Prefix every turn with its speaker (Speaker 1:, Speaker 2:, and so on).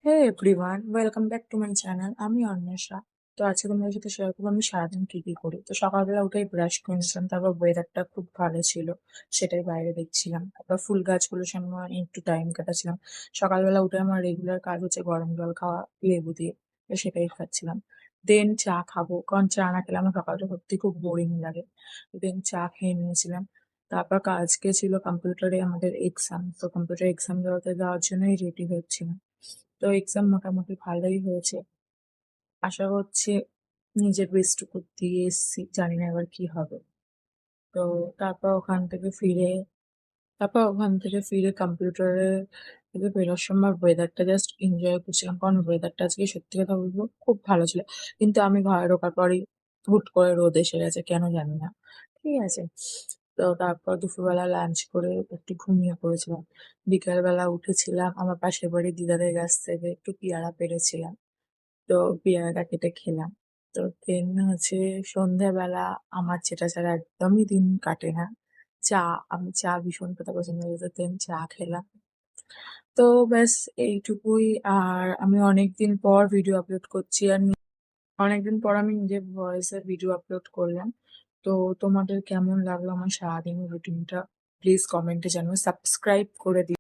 Speaker 1: Hey everyone, welcome back to my channel. আমি অন্বেষা। তো আজকে তোমাদের সাথে শেয়ার করবো আমি সারাদিন কি কি করি। তো সকালবেলা উঠেই ব্রাশ করে নিয়েছিলাম, তারপর ওয়েদারটা খুব ভালো ছিল, সেটাই বাইরে দেখছিলাম। তারপর ফুল গাছগুলোর সামনে একটু টাইম কাটাচ্ছিলাম। সকালবেলা উঠে আমার রেগুলার কাজ হচ্ছে গরম জল খাওয়া লেবু দিয়ে, তো সেটাই খাচ্ছিলাম। দেন চা খাবো, কারণ চা না খেলে আমার সকালটা সত্যি খুব বোরিং লাগে। দেন চা খেয়ে নিয়েছিলাম। তারপর আজকে ছিল কম্পিউটারে আমাদের এক্সাম, তো কম্পিউটার এক্সাম দেওয়ার জন্যই রেডি হচ্ছিলাম। তো এক্সাম মোটামুটি ভালোই হয়েছে। আশা করছি নিজের বেস্টটুকু দিয়ে এসেছি, জানি না এবার কি হবে। তো তারপর ওখান থেকে ফিরে কম্পিউটারে থেকে বেরোর সময় ওয়েদারটা জাস্ট এনজয় করছিলাম, কারণ ওয়েদারটা আজকে সত্যি কথা বলবো খুব ভালো ছিল। কিন্তু আমি ঘরে ঢোকার পরই হুট করে রোদ এসে গেছে, কেন জানি না। ঠিক আছে। তো তারপর দুপুরবেলা লাঞ্চ করে একটু ঘুমিয়ে পড়েছিলাম। বিকালবেলা উঠেছিলাম, আমার পাশের বাড়ির দিদাদের কাছ থেকে একটু পেয়ারা পেড়েছিলাম। তো পেয়ারাটা কেটে খেলাম। তো দেন হচ্ছে সন্ধ্যাবেলা আমার যেটা ছাড়া একদমই দিন কাটে না, চা। আমি চা ভীষণ খেতে পছন্দ করি, তো দেন চা খেলাম। তো ব্যাস এইটুকুই। আর আমি অনেকদিন পর ভিডিও আপলোড করছি, আর অনেকদিন পর আমি নিজের ভয়েসের ভিডিও আপলোড করলাম। তো তোমাদের কেমন লাগলো আমার সারাদিনের রুটিনটা, প্লিজ কমেন্টে জানাও, সাবস্ক্রাইব করে দিও।